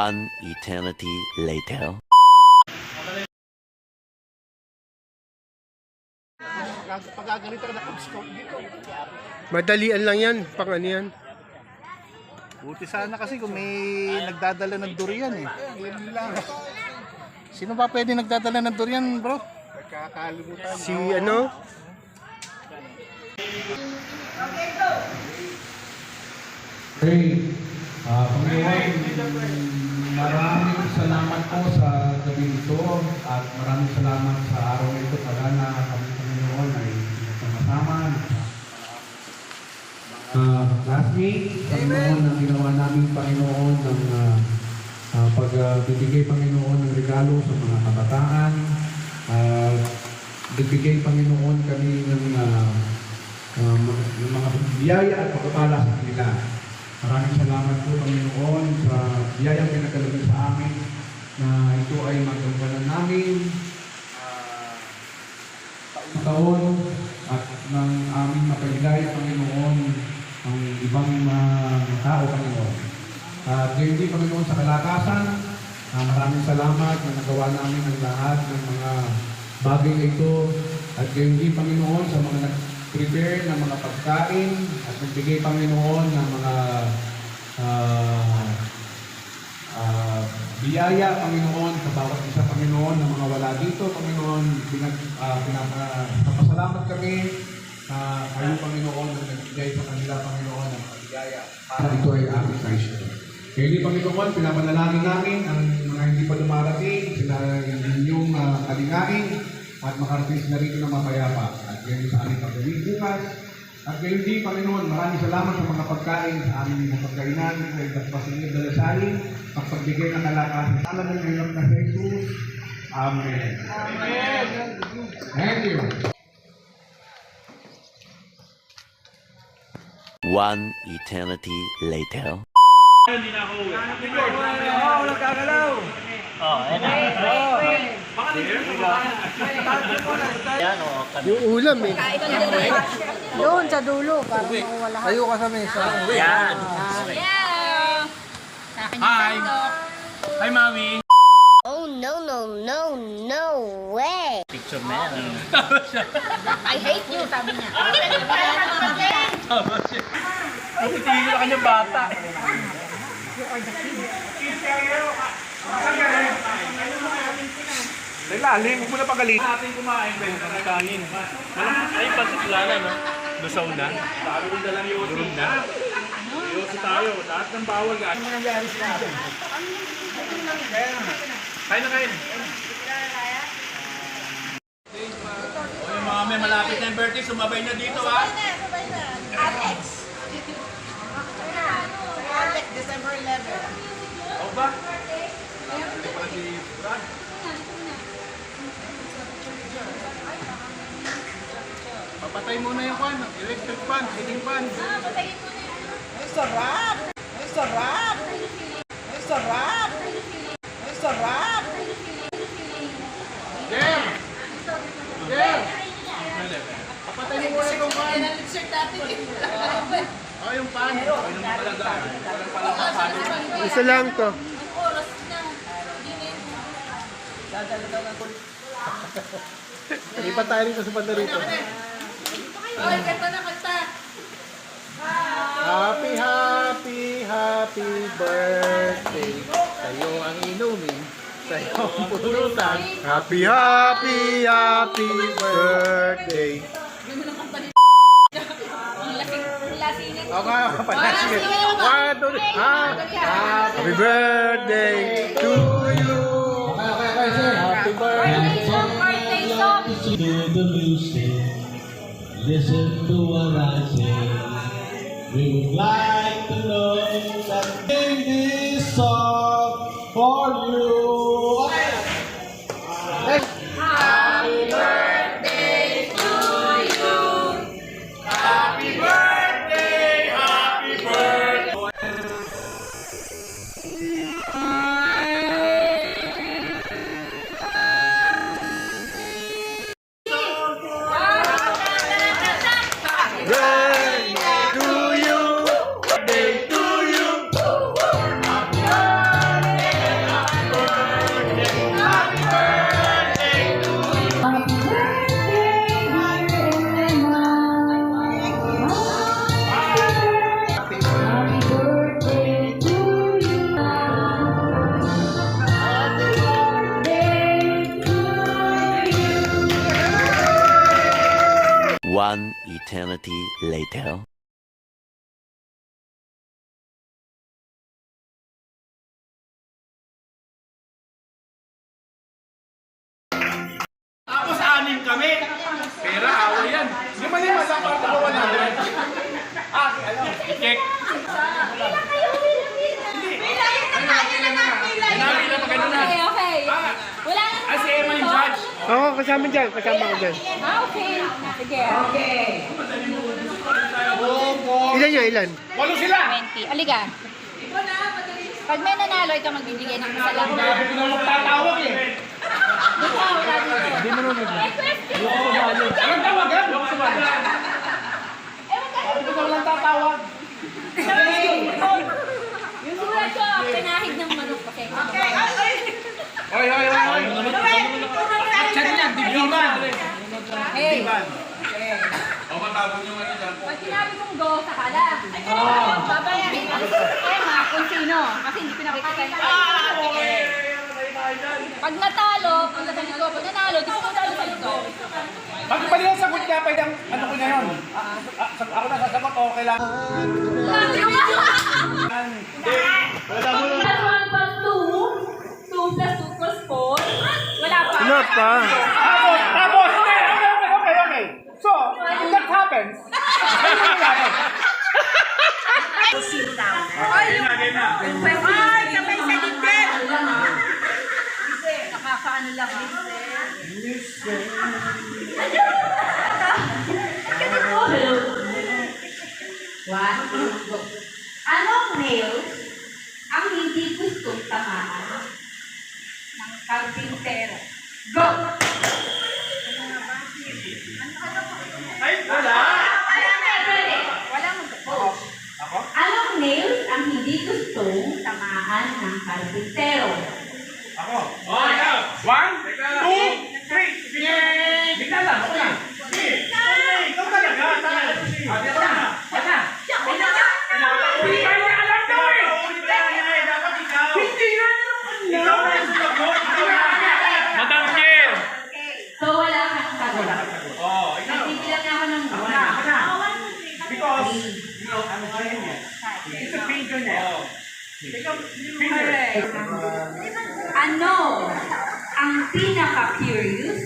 One eternity later. Pag-agalita ka na pag-scout dito. Madalian lang yan, pang ano yan. Buti sana kasi kung may nagdadala ng durian eh. Sino ba pwede nagdadala ng durian, bro? Nakakalimutan. Si ano? Okay. Panginoon, maraming salamat po sa gabi ito at maraming salamat sa araw na ito pala na kami Panginoon ay sama-sama. Last week, Panginoon, ang ginawa namin Panginoon ng pagbibigay Panginoon ng regalo sa mga kabataan. Bibigay Panginoon kami ng mga biyaya at pagpapala sa kanila. Maraming salamat po Panginoon sa biyayang pinagkalagay sa amin na ito ay magagalan namin taon at ng aming mapagligaya Panginoon ang ibang mga tao Panginoon. At gayon din Panginoon sa kalakasan, maraming salamat na nagawa namin ang lahat ng mga bagay na ito at gayon din Panginoon sa mga prepare ng mga pagkain at nagbigay Panginoon ng mga biyaya Panginoon sa bawat isa Panginoon ng mga wala dito Panginoon. Pinapasalamat kami kayo Panginoon na nagbigay sa kanila Panginoon ng mga biyaya para ito ay aming kaisyo. Kaya di Panginoon, pinapanalangin namin ang mga hindi pa dumarating, sila yung inyong kalingain at makarating na rito ng mapayapa. At ngayon sa aming pagawin bukas. At ngayon din, Panginoon, maraming salamat sa mga pagkain, sa aming mga pagkainan, sa itaspasin ng dalasalin, pagbigay ng kalakas. Sa alam ng ngayon na Jesus. Amen. Amen. Thank you. One eternity later. Hindi na ako uwi. Walang gagalaw. Yung ulam eh. Doon sa dulo para makuha lahat. Tayo ka sa mesa. Yan. Hi. Hi, Mami. Oh no no no no way. Picture na yan. I hate you sabi niya. Ay, tingin ka kanya bata. Lalim, huwag mo na pagalit. Ating kumain pa yung kanin. Ay, pasit lala, no? Lusaw na. Sabi ko dalang yosi. Durog na. Yosi tayo. Lahat ng bawal ka. Ano nangyari sa atin? Kain na kain. Oy, mami, malapit na yung birthday. Sumabay na dito, ha? Alex. Alex, December 11. O ba? Hindi pala si Brad. Papatay muna yung fan, electric fan, heating fan. Patayin ko na yun. Ay, sarap! Ay, sarap! Ay, sarap! Ay, sarap! Jer! Jer! Papatay mo muna yung fan. Oh, yung fan. Ayun mo talaga. Walang palang kapano. Isa lang to. Oras na. Hindi pa tayo rin sa banda rito. Oy, kanta na kanta. Happy, happy, happy birthday. Sa'yo ang inumin, sa'yo ang pulutan. Happy, happy, happy birthday. Lasingin. O nga, kapalasin. One, two, three. Happy birthday to you. Happy birthday. Birthday song. To the music, listen to what I say. We would like to know that sing this song for you. Happy birthday to you. Happy birthday! Happy birthday! Birthday to you. Birthday to you. One eternity later. Tapos anim kami. Pera, away yan. Lima-lima lang para dalawa natin. I-check. Okay. Wala na. Ah, si Emma yung judge. Oo, kasama dyan. Kasama ko dyan. Okay. Sige. Okay. Ilan yun? Ilan? 8 sila. 20. Aliga. Pag may nanalo, ikaw magbibigay ng isa lang. Grabe ko na magtatawag eh. Hindi mo nunod. Anong tawagan? Sabi ko na walang tatawag. Yung sulat ko, pinahid ng manok kasi. Okay. Hoy. Check niya, dibiman. Hey. O matapon yung ano dyan. Pag sinabi kong go, sakala. Babayarin. Emma, kung sino. Kasi hindi pinakikita yung Pag natalo, punta sa likod. Pag nanalo, di pumunta sa likod. Bakit pa rin sagot niya? Pwede ang ano ko na yun? Ako na sasagot, okay lang. Wala pa. Wala pa. Tapos! Okay. So, if that happens, ano nangyayari? Game na. Nakakaano lang. Anong nails ang hindi gustong tamaan ng karpintero? Go! Ay, wala. Wala mag-coach. Anong nails ang hindi gustong tamaan ng karpintero? Ako. Oh, ikaw. 1, 2, 3. Yay! Bigla lang, okay lang. Ikaw talaga. Dito na. Hindi kayo alam na eh. Dapat ikaw. Hindi na naman. Ikaw na yung sumagot. Madam Chair. So wala kang sagot. Oh, ikaw. Nagbibilang na ako ng Wala. Because, ano ba yun yan? It's a finger na. Finger. Ano ang pinaka-curious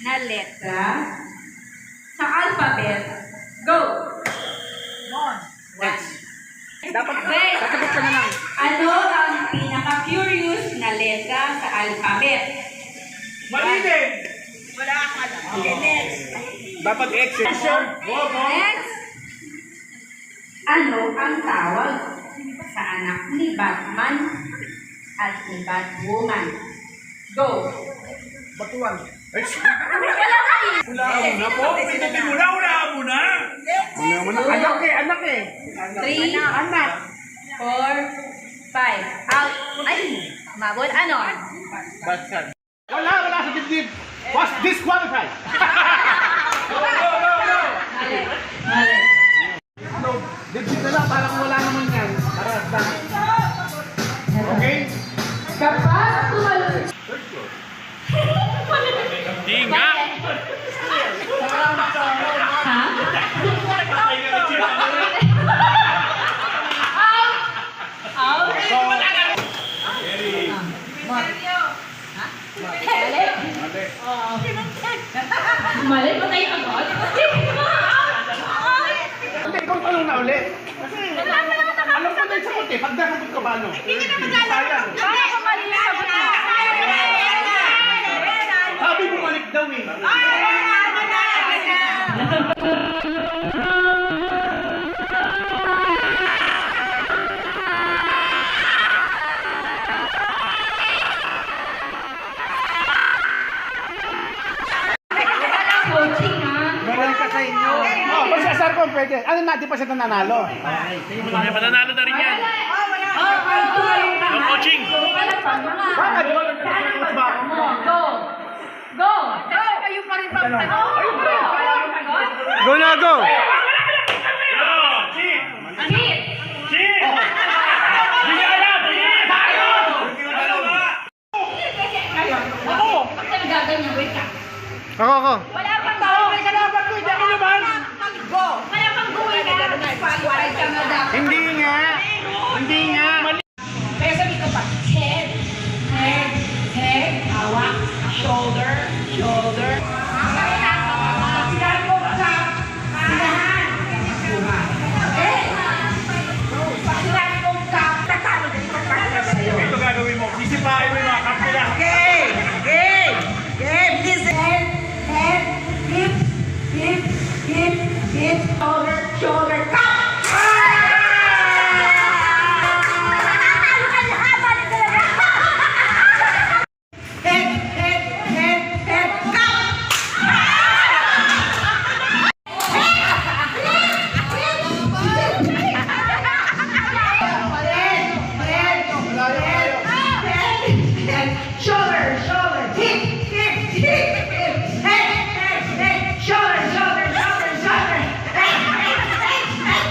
na letra sa alphabet? Go! Dapat Wait. sasagot ka na lang. Ano ang pinaka-curious na letra sa alphabet? Mali din. Wala akong alam. Okay, next. Dapat X. Go. Next. Ano ang tawag sa anak ni Batman at ni Batwoman? Go! Batuan. X. Wala Una po. Una muna. Anak eh. 3, 4, 5. Out. Ay, mabot. Ano? Batsan. Wala sa dibdib. Was disqualified. Mali. Mali. Dibdib na lang, parang wala naman yan. Para done. Okay? Kapag tumalun. Hindi nga. Mali pa tayo agad? Hindi, ikaw tanong na ulit. Kasi, alam ko na yung sagot eh. Pag nakagot ka ba, ano? Hindi na sayang. Bakit ko mali yung sagot mo? Sabi bumalik daw eh. Coaching, ha? Meron ka sa inyo. Oh, basta asar ko pwede. Ano na, di pa siya nanalo. May mananalo na rin yan. Yung coaching. Bakit? Go! Go! Kayo pa rin pagtanong. Go na, go! Cheat! Ako. Wala pang tao. Hindi nga. Kaya sabi ko pa, head, head, head, hawak, shoulder, shoulder. Sinahan mo ka, sinahan. Head. Sinahan mo ka, tatalo din ko para sa'yo. Ito gagawin mo. Sisipain mo yung mga kapila. Game! Game! Game! Listen! Head, head, hip, hip, hip, hip, shoulder, shoulder, cup! Head, head, head, head, cup! Shoulder, shoulder, hip, hip, hip, hip, head, head, head, shoulder, shoulder, shoulder, shoulder, head, head, head, head,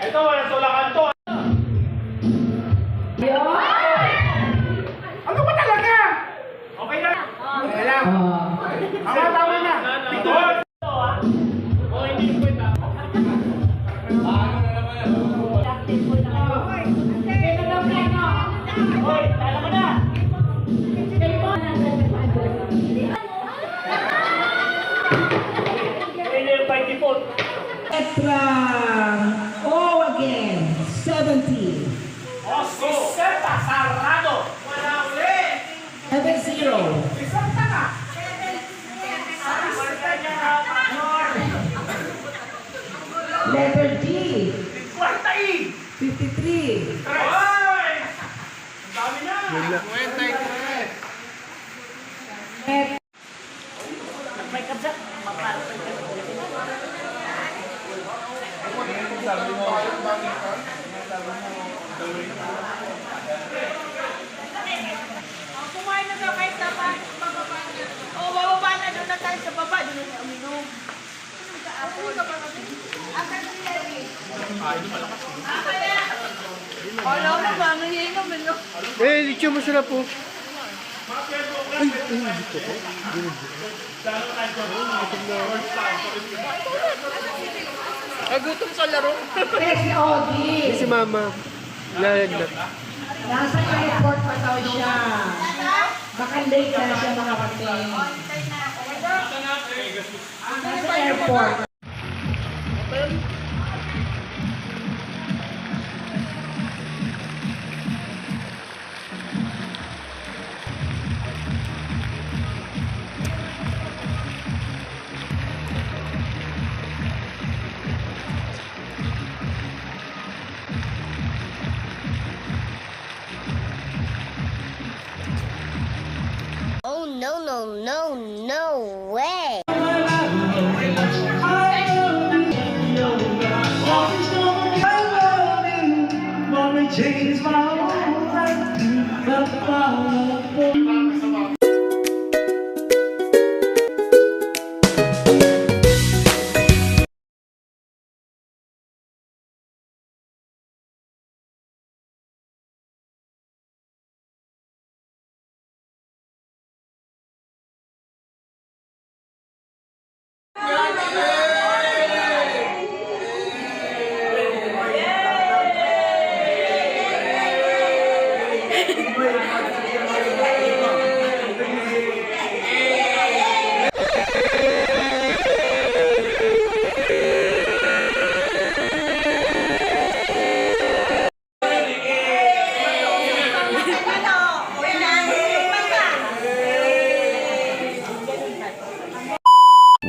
Ito, walang tulakan to. Ano ba talaga? Okay na. Tama na. Oh, hindi ko ito. Hoy, tala ka na. Kailan by default? Extra. Oh, again. 70. Oh, siseta, sarado. Wala ulit. 7-0. Siseta ka. Letter D. Kwarta I. 53. Hoy! Ang dami na. Kumain na daw kayo sa bababa niya. O, bababa na doon na tayo sa baba. Doon na uminom. Wala mo ba? Nangyayang naman, no? Lechon masarap po. Ay, dito po. Nagutom sa laro. Next, Odi. Si mama. Lalaglag. Nasa airport pa daw siya. Baka late na siya makarating. Nasa airport. Oh, no, no, no, no way.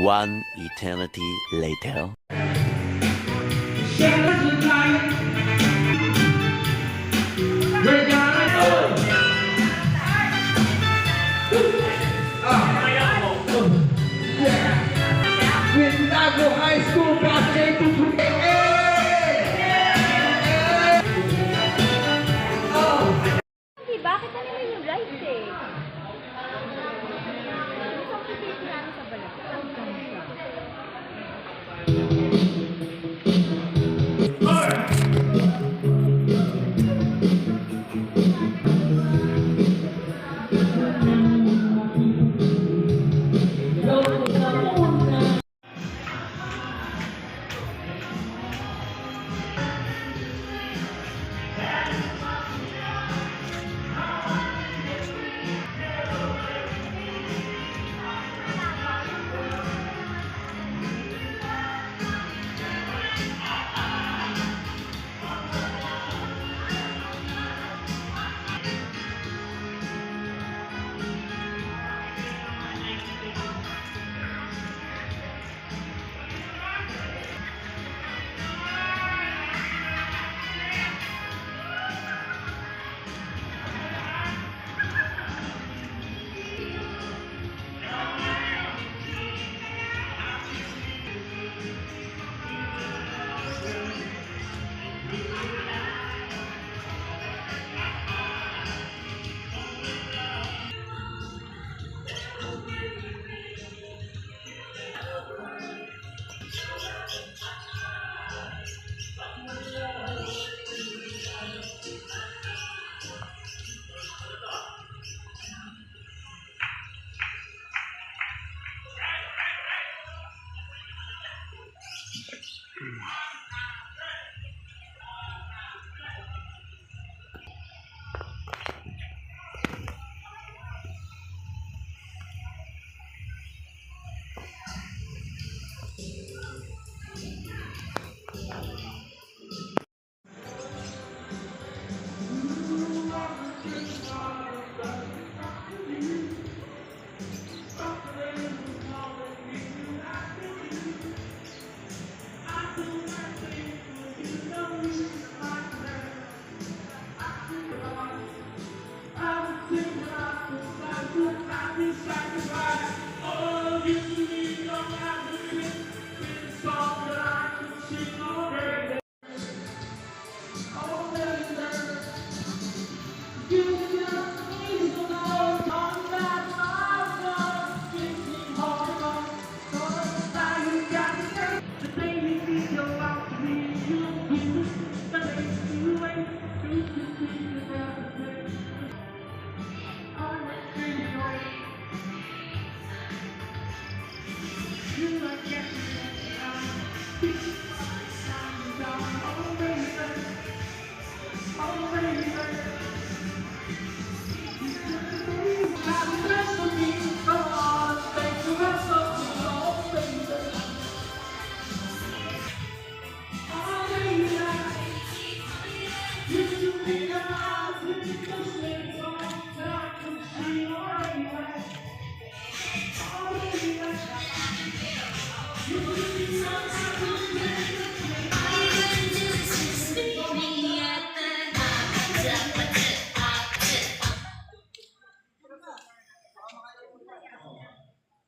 One eternity later. Hindi, bakit na naman yung rice eh? Isang potato namin sa balat.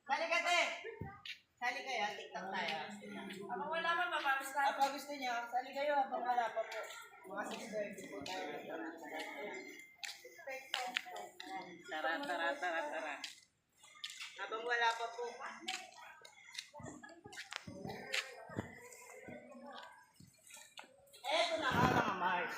Sali ka, te. Sali kayo, TikTok tayo. Habang wala pa, mapamis na. Kapag gusto nyo, sali kayo habang wala pa po. Mga 6:30 po tayo. Tara. Habang wala pa po. Eto na nga mga Mars.